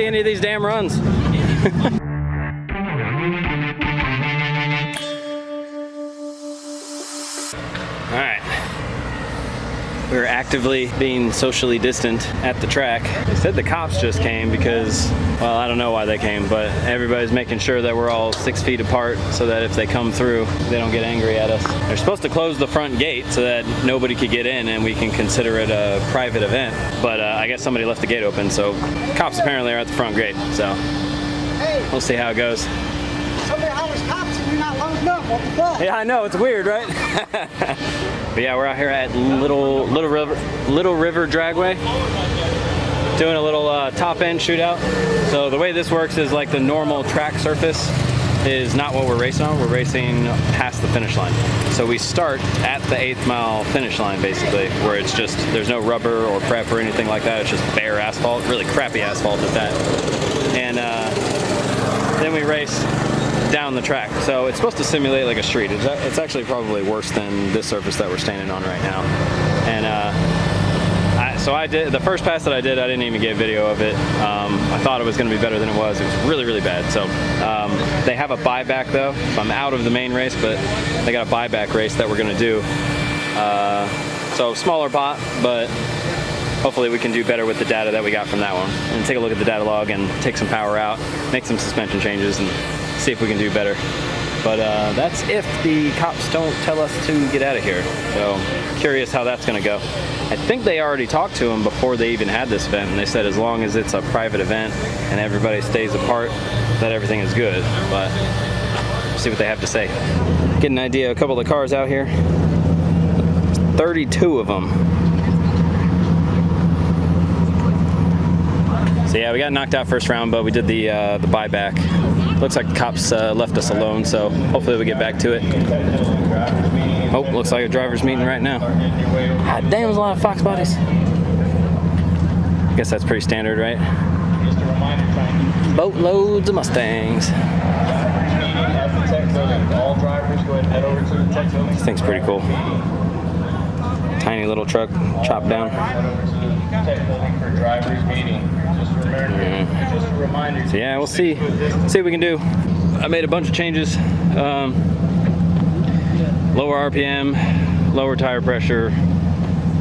any of these damn runs. All right. We're actively being socially distant at the track. They said the cops just came because, well, I don't know why they came, but everybody's making sure that we're all 6 feet apart so that if they come through, they don't get angry at us. They're supposed to close the front gate so that nobody could get in and we can consider it a private event. But I guess somebody left the gate open, so cops apparently are at the front gate. So we'll see how it goes. Somebody hollers cops and you're not loading up. What the fuck? Yeah, I know, it's weird, right? But yeah, we're out here at Little River Dragway, doing a little top end shootout. So the way this works is like the normal track surface is not what we're racing on. We're racing past the finish line. So we start at the 8th mile finish line, basically, where it's just, there's no rubber or prep or anything like that. It's just bare asphalt, really crappy asphalt at that. And then we race down the track. So it's supposed to simulate like a street. It's actually probably worse than this surface that we're standing on right now. And so I did, the first pass that I did, I didn't even get video of it. I thought it was going to be better than it was. It was really, really bad. So they have a buyback though. So I'm out of the main race, but they got a buyback race that we're going to do. So smaller pot, but hopefully we can do better with the data that we got from that one. And take a look at the data log and take some power out, make some suspension changes, and see if we can do better. But that's if the cops don't tell us to get out of here. So curious how that's gonna go. I think they already talked to them before they even had this event, and they said as long as it's a private event and everybody stays apart, that everything is good. But we'll see what they have to say. Get an idea of a couple of the cars out here. 32 of them. So yeah, we got knocked out first round, but we did the buyback. Looks like the cops left us alone, so hopefully we get back to it. Oh, looks like a driver's meeting right now. God damn, there's a lot of Fox bodies. Guess that's pretty standard, right? Boatloads of Mustangs. This thing's pretty cool. Tiny little truck, chopped down. So yeah, we'll see what we can do. I made a bunch of changes. Lower RPM, lower tire pressure.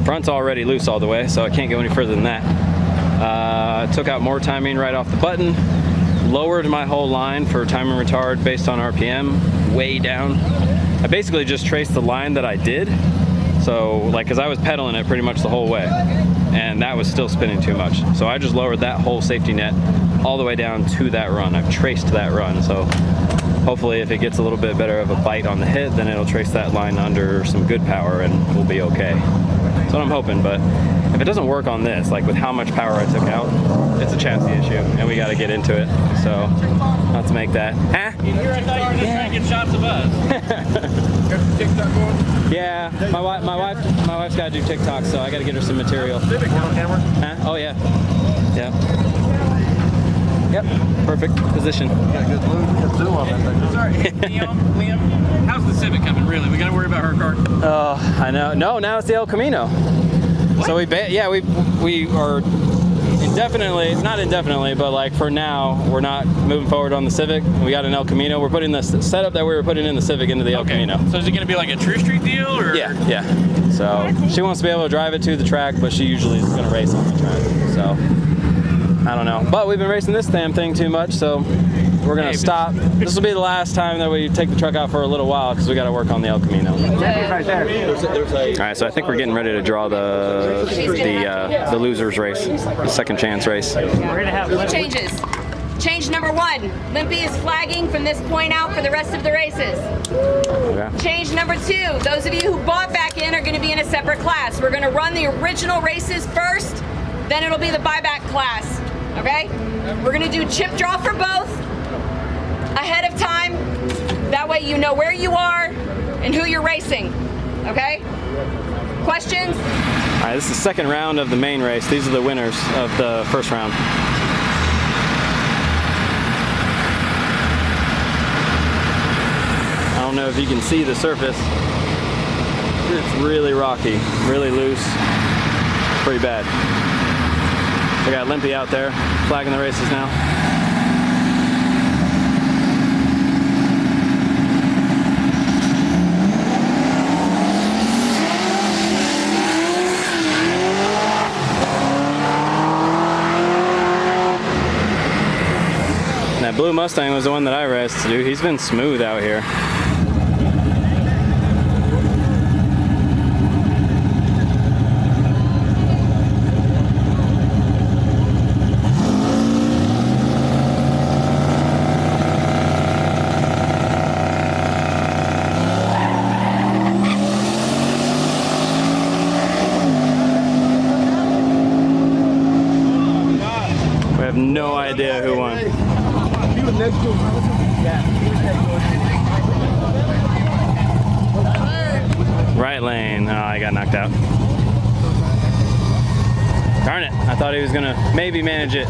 Front's already loose all the way, so I can't go any further than that. Took out more timing right off the button. Lowered my whole line for time and retard based on RPM, way down. I basically just traced the line that I did. So, like, because I was pedaling it pretty much the whole way, and that was still spinning too much. So I just lowered that whole safety net all the way down to that run. I've traced that run, so hopefully if it gets a little bit better of a bite on the hit, then it'll trace that line under some good power and we'll be okay. That's what I'm hoping, but if it doesn't work on this, like with how much power I took out, it's a chassis issue, and we got to get into it. So, let's make that. Huh? Here I thought you were just trying to get shots of us. Got the TikTok going? Yeah, my wife's got to do TikTok, so I got to get her some material. Civic, we're on camera? Huh? Oh yeah. Yeah. Yep. Perfect position. Got a good zoom on that thing. Sorry, Liam, how's the Civic coming? Really, we got to worry about her car. Oh, I know. No, now it's the El Camino. What? So we are indefinitely, not indefinitely, but like for now, we're not moving forward on the Civic. We got an El Camino. We're putting the setup that we were putting in the Civic into the El Camino. So is it going to be like a True Street deal, or? Yeah. So she wants to be able to drive it to the track, but she usually is going to race on the track. So I don't know. But we've been racing this damn thing too much, so we're going to stop. This will be the last time that we take the truck out for a little while because we got to work on the El Camino. Right there. All right, so I think we're getting ready to draw the losers race, the second chance race. We're going to have changes. Change number 1, Limpy is flagging from this point out for the rest of the races. Okay. Change number 2, those of you who bought back in are going to be in a separate class. We're going to run the original races first, then it'll be the buyback class, okay? We're going to do chip draw for both ahead of time. That way you know where you are and who you're racing, okay? Questions? All right, this is the second round of the main race. These are the winners of the first round. I don't know if you can see the surface. It's really rocky, really loose, pretty bad. We got Limpy out there flagging the races now. That blue Mustang was the one that I raced, dude. He's been smooth out here. We have no idea who won. Right lane. Oh, I got knocked out. Darn it. I thought he was gonna maybe manage it.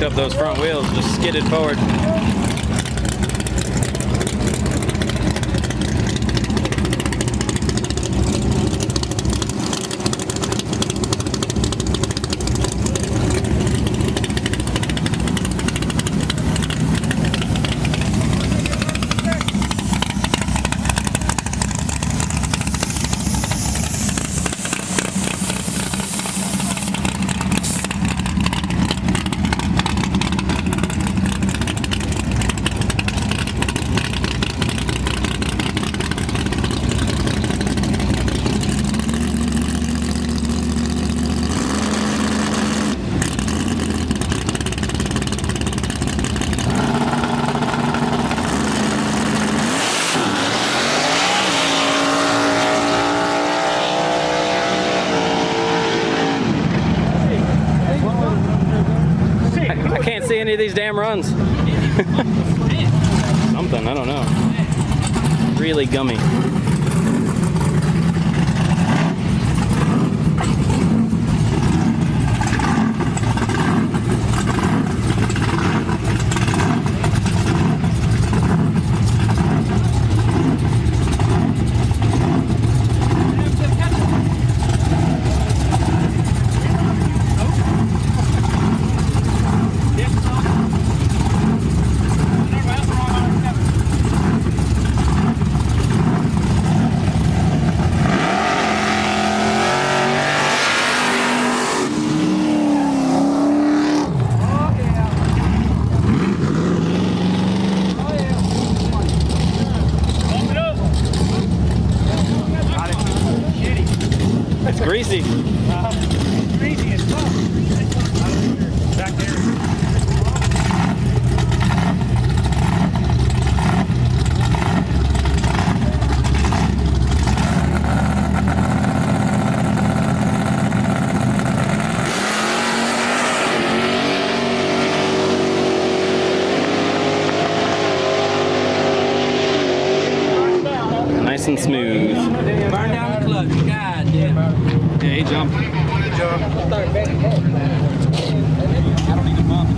Up those front wheels, just skidded forward. I can't see any of these damn runs. Something, I don't know. Really gummy. It's greasy. Greasy as fuck. Back there. Nice and smooth. Burn down the clutch. God damn. Yeah, he jumped. I don't even bump.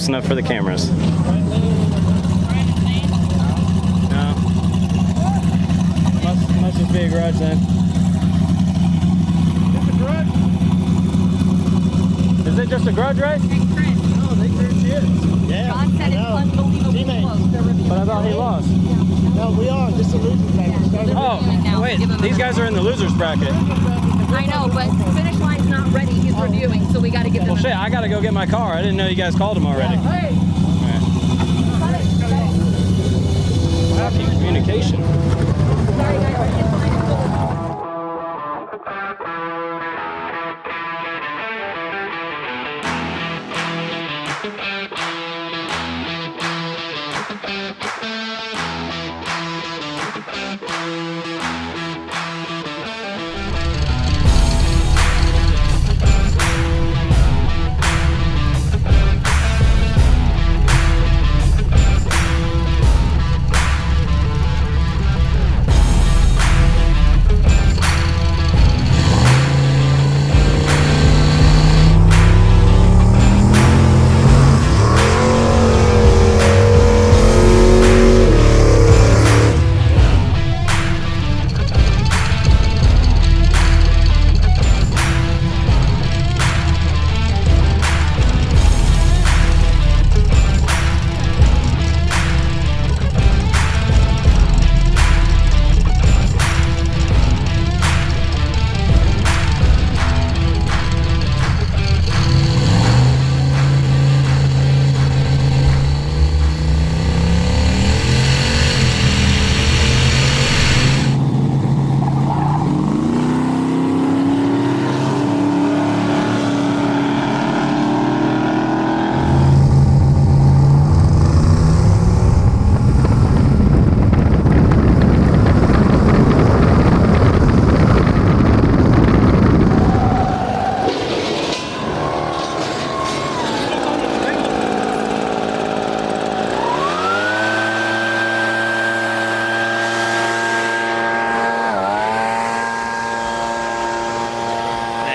close enough for the cameras. No. Must just be a garage then. Is it just a garage race? Oh, they great kids. Yeah. John said it's unbelievably close. But I thought he lost. No, we are. This is a losing bracket. Oh, wait, these guys are in the losers bracket. I know, but finish line's not ready. He's reviewing, so we got to give them. Well, shit, I gotta go get my car. I didn't know you guys called him already. Hey. Happy communication.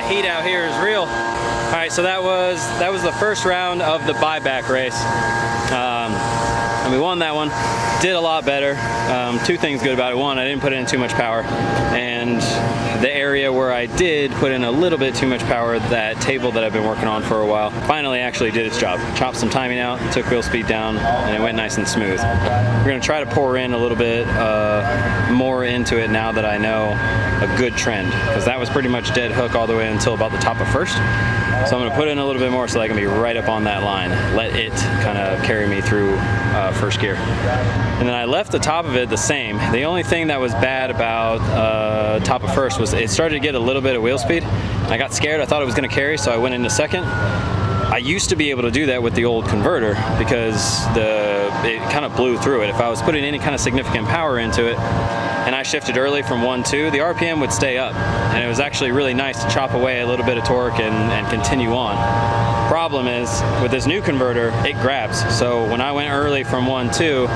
Heat out here is real. All right, so that was the first round of the buyback race, and we won that one. Did a lot better. Two things good about it. One, I didn't put in too much power, and the area where I did put in a little bit too much power, that table that I've been working on for a while, finally actually did its job. Chopped some timing out, took wheel speed down, and it went nice and smooth. We're gonna try to pour in a little bit more into it now that I know a good trend, because that was pretty much dead hook all the way until about the top of first. So I'm gonna put in a little bit more so I can be right up on that line. Let it kind of carry me through first gear. And then I left the top of it the same. The only thing that was bad about top of first was it started to get a little bit of wheel speed. I got scared, I thought it was gonna carry, so I went into second. I used to be able to do that with the old converter because it kind of blew through it. If I was putting any kind of significant power into it and I shifted early from 1-2, the RPM would stay up. And it was actually really nice to chop away a little bit of torque and continue on. Problem is, with this new converter, it grabs. So when I went early from 1-2,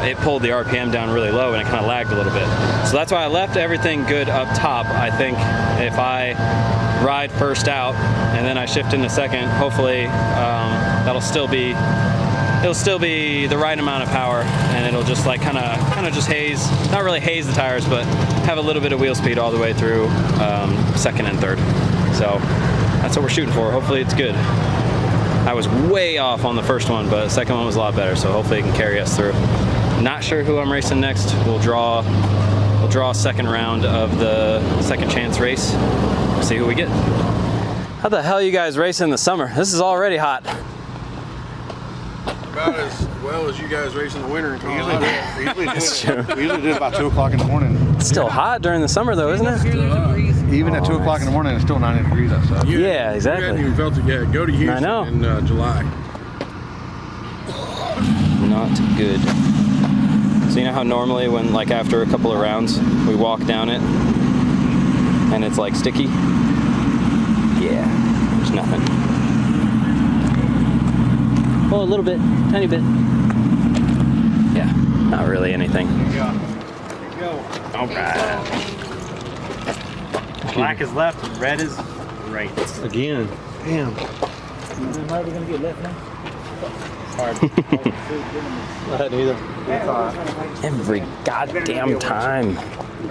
it pulled the RPM down really low and it kind of lagged a little bit. So that's why I left everything good up top. I think if I ride first out and then I shift into second, hopefully it'll still be the right amount of power, and it'll just like kind of just haze, not really haze the tires, but have a little bit of wheel speed all the way through second and third. So that's what we're shooting for. Hopefully it's good. I was way off on the first one, but the second one was a lot better, so hopefully it can carry us through. Not sure who I'm racing next. We'll draw a second round of the second chance race. We'll see who we get. How the hell are you guys racing in the summer? This is already hot. About as well as you guys race in the winter in Colorado. That's true. We usually do it about 2 o'clock in the morning. It's still hot during the summer though, isn't it? Even at 2 o'clock in the morning, it's still 90 degrees outside. Yeah, exactly. You hadn't even felt it yet. Go to Houston I know. in July. Not good. So you know how normally when, like, after a couple of rounds, we walk down it and it's like sticky? Yeah, there's nothing. Oh, a little bit, tiny bit. Yeah, not really anything. There you go. All right. Black is left, red is right. Again. Damn. How are we gonna get left now? Every goddamn time.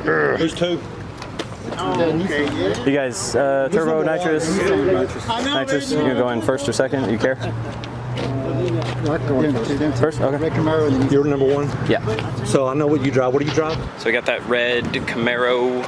Who's two? You guys, turbo, nitrous? Nitrous, you gonna go in first or second? You care? First? Okay. You're number one? Yeah. So I know what you drive. What do you drive? So we got that red Camaro.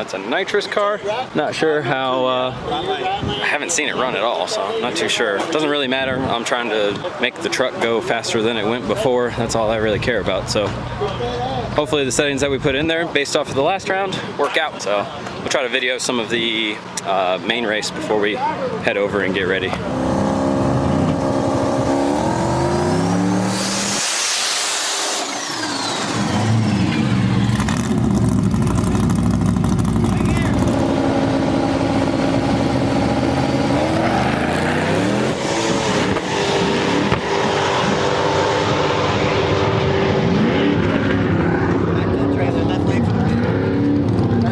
It's a nitrous car. Not sure how, I haven't seen it run at all, so I'm not too sure. Doesn't really matter. I'm trying to make the truck go faster than it went before. That's all I really care about. So hopefully the settings that we put in there based off of the last round work out. So we'll try to video some of the main race before we head over and get ready.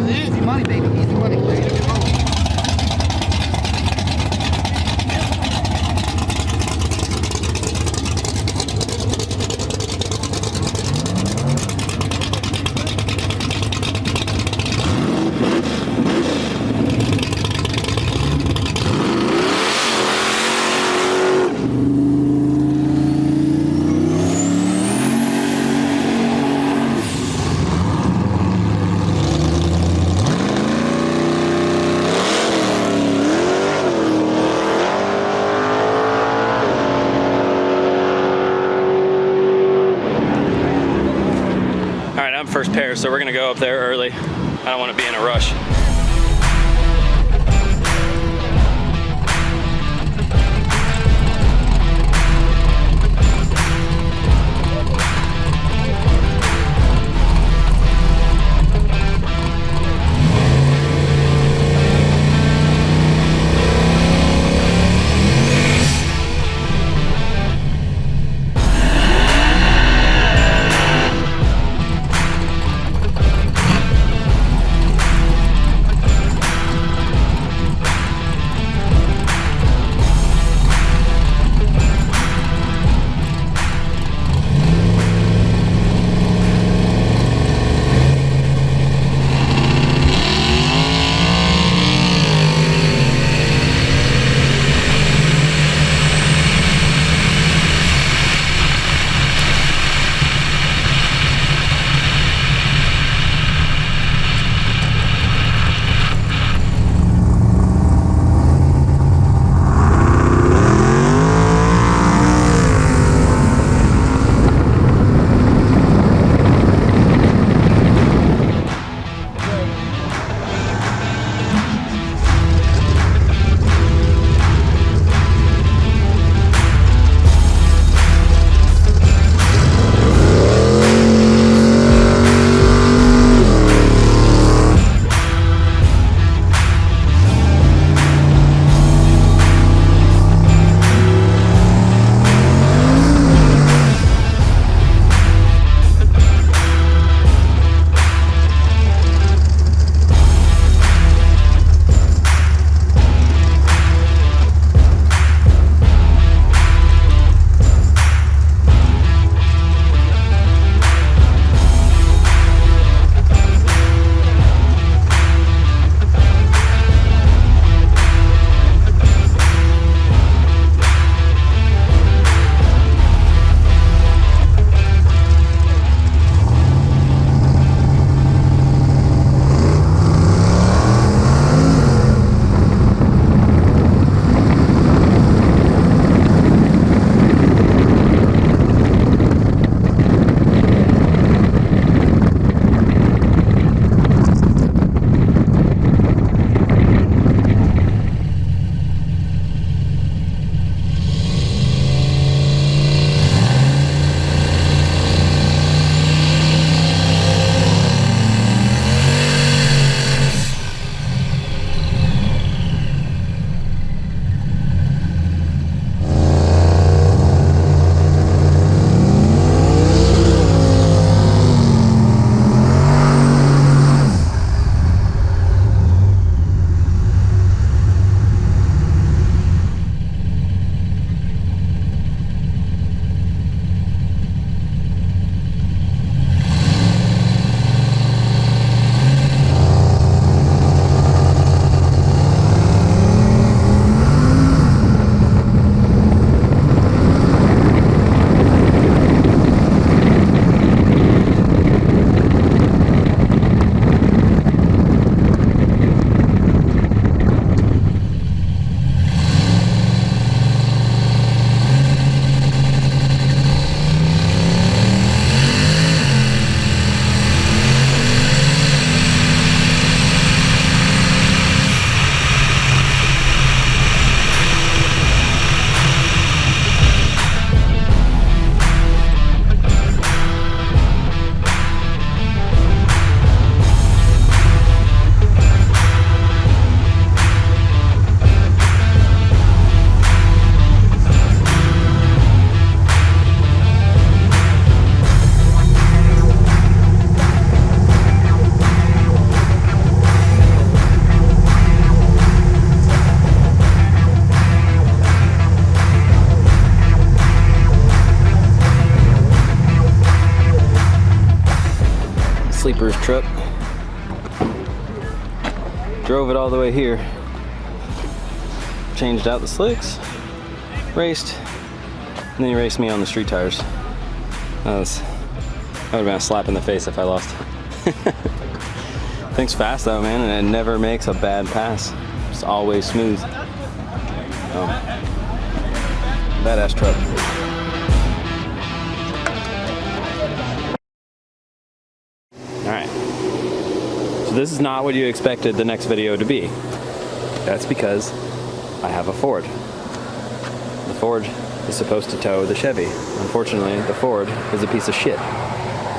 Easy money, baby. Easy money. First pair, so we're gonna go up there early. I don't want to be in a rush. bulletproof truck. Drove it all the way here. Changed out the slicks, raced, and then he raced me on the street tires. That would have been a slap in the face if I lost. Thing's fast though, man, and it never makes a bad pass. It's always smooth. Oh. Badass truck. Alright. So this is not what you expected the next video to be. That's because I have a Ford. The Ford is supposed to tow the Chevy. Unfortunately, the Ford is a piece of shit.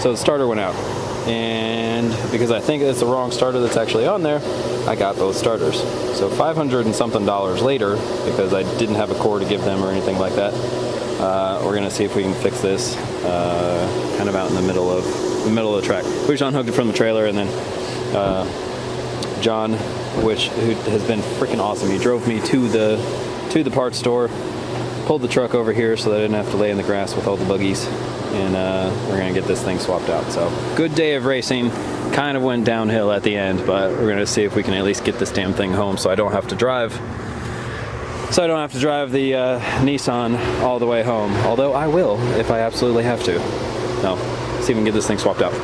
So the starter went out. And because I think it's the wrong starter that's actually on there, I got both starters. So $500 and something later, because I didn't have a cord to give them or anything like that, we're gonna see if we can fix this kind of out in the middle of the track. We just unhooked it from the trailer, and then John, who has been freaking awesome. He drove me to the parts store, pulled the truck over here so that I didn't have to lay in the grass with all the buggies, and we're gonna get this thing swapped out. So good day of racing. Kind of went downhill at the end, but we're gonna see if we can at least get this damn thing home so I don't have to drive. So I don't have to drive the Nissan all the way home. Although I will if I absolutely have to. No, see if we can get this thing swapped out.